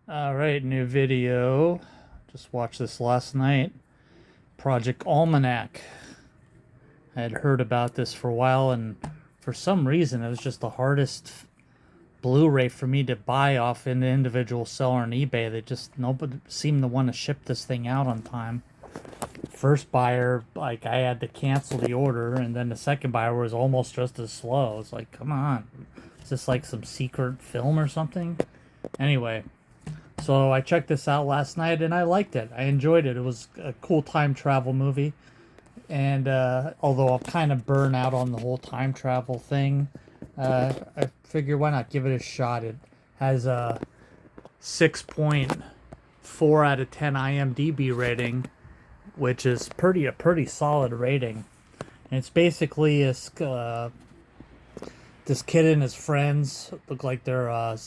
All right, new video. Just watched this last night. Project Almanac. I had heard about this for a while, and for some reason, it was just the hardest Blu-ray for me to buy off an individual seller on eBay. They just nobody seemed to want to ship this thing out on time. First buyer, like I had to cancel the order, and then the second buyer was almost just as slow. It's like, come on, is this like some secret film or something? Anyway, so I checked this out last night and I liked it. I enjoyed it. It was a cool time travel movie. And although I'm kind of burnt out on the whole time travel thing, I figure why not give it a shot. It has a 6.4 out of 10 IMDb rating, which is a pretty solid rating. And it's basically this kid and his friends look like they're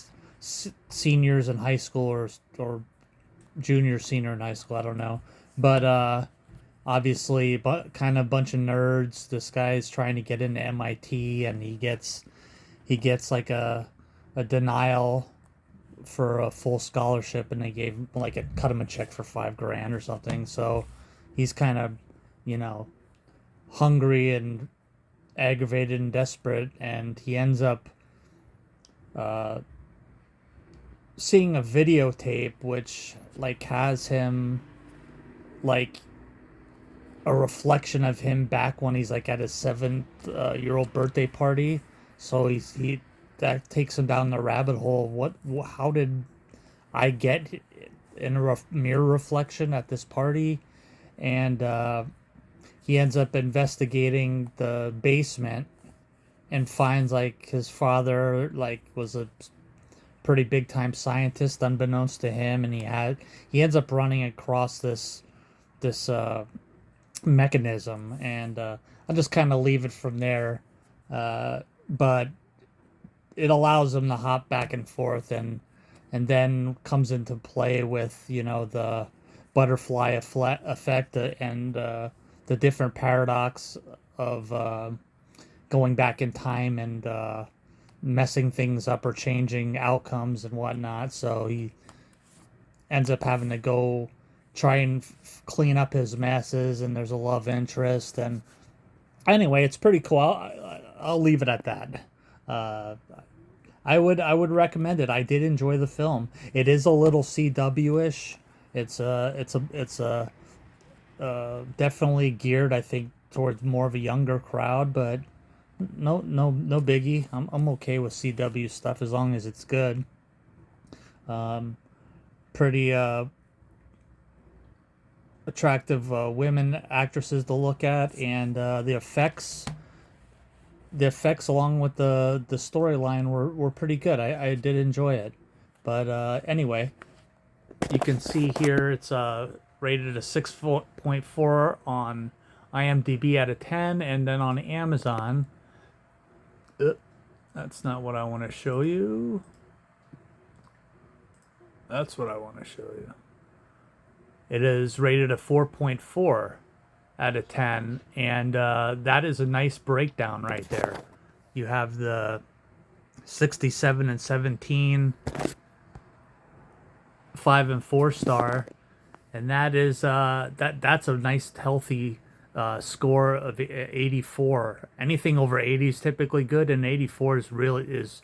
seniors in high school or junior senior in high school. I don't know, but obviously, but kind of bunch of nerds. This guy's trying to get into MIT, and he gets like a denial for a full scholarship, and they gave him like cut him a check for 5 grand or something. So he's kind of, you know, hungry and aggravated and desperate, and he ends up uh, seeing a videotape which like has him like a reflection of him back when he's like at his 7 year old birthday party. So he that takes him down the rabbit hole. How did I get in a mirror reflection at this party? And he ends up investigating the basement and finds like his father like was a pretty big time scientist unbeknownst to him, and he ends up running across this mechanism, and I'll just kind of leave it from there. But it allows him to hop back and forth, and then comes into play with the butterfly effect, and the different paradox of going back in time and messing things up or changing outcomes and whatnot. So he ends up having to go try and clean up his messes, and there's a love interest. And anyway, it's pretty cool. I'll leave it at that. Uh, I would recommend it. I did enjoy the film. It is a little CW-ish. It's a definitely geared, I think, towards more of a younger crowd, but no biggie. I'm okay with CW stuff as long as it's good. Um, Pretty attractive women actresses to look at, and the effects along with the storyline were pretty good. I did enjoy it. But anyway, you can see here it's rated a 6.4 on IMDb out of 10, and then on Amazon. That's not what I want to show you. That's what I want to show you. It is rated a 4.4 out of 10, and that is a nice breakdown right there. You have the 67 and 17, 5 and 4 star, and that's a nice healthy score of 84. Anything over 80 is typically good, and 84 is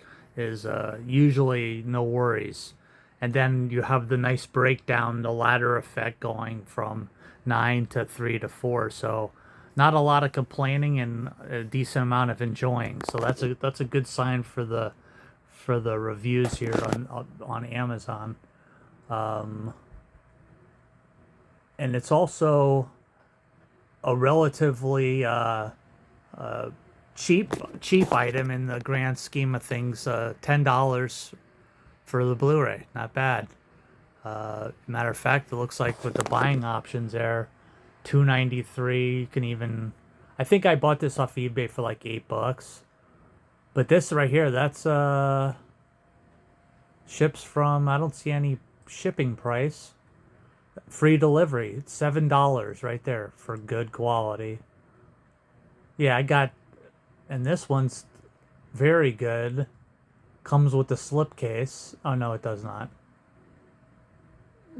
usually no worries. And then you have the nice breakdown, the ladder effect going from 9 to 3 to 4. So not a lot of complaining and a decent amount of enjoying. So that's a good sign for the reviews here on Amazon. Um, and it's also a relatively cheap item in the grand scheme of things. $10 for the Blu-ray, not bad. Matter of fact, it looks like with the buying options there, 293. You can even, I think I bought this off eBay for like $8. But this right here, that's ships from, I don't see any shipping price. Free delivery. It's $7 right there for good quality. Yeah, I got, and this one's very good. Comes with the slipcase. Oh no, it does not.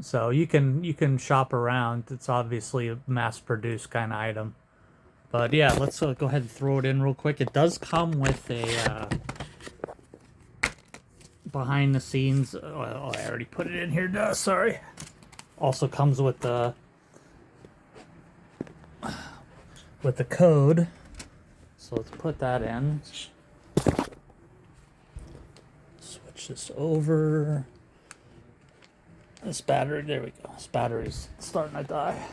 So you can shop around. It's obviously a mass-produced kind of item. But yeah, let's go ahead and throw it in real quick. It does come with a behind the scenes. Oh, I already put it in here. Duh, sorry. Also comes with the code. So let's put that in. Switch this over. This battery, there we go. This battery's starting to die.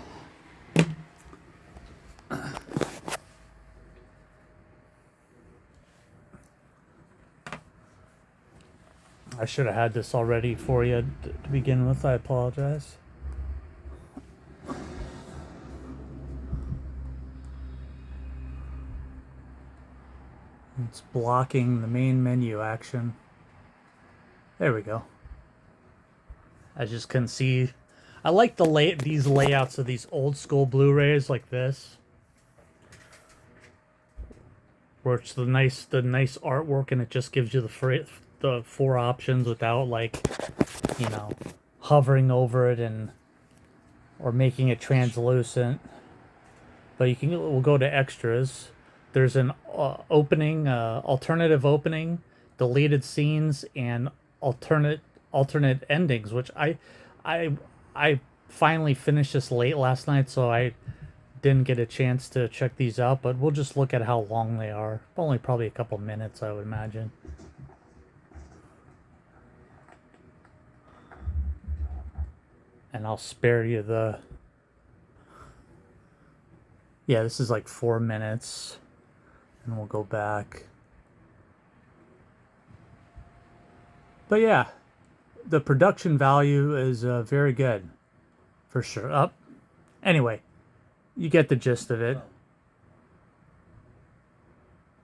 I should have had this already for you to begin with. I apologize. It's blocking the main menu action. There we go. I just can see. I like these layouts of these old school Blu-rays like this, where it's the nice artwork, and it just gives you the four options without, like, you know, hovering over it or making it translucent. But we'll go to extras. There's an alternative opening, deleted scenes, and alternate endings, which I finally finished this late last night, so I didn't get a chance to check these out, but we'll just look at how long they are. Only probably a couple minutes, I would imagine. And I'll spare you the... Yeah, this is like 4 minutes. And we'll go back. But yeah, the production value is very good. For sure. Anyway, you get the gist of it.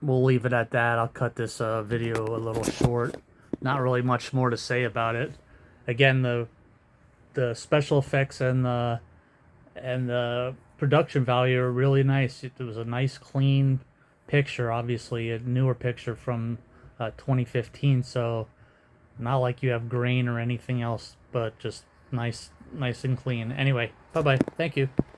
We'll leave it at that. I'll cut this video a little short. Not really much more to say about it. Again, the special effects and the production value are really nice. It was a nice, clean picture. Obviously, a newer picture from 2015. So not like you have grain or anything else, but just nice and clean. Anyway, bye bye. Thank you.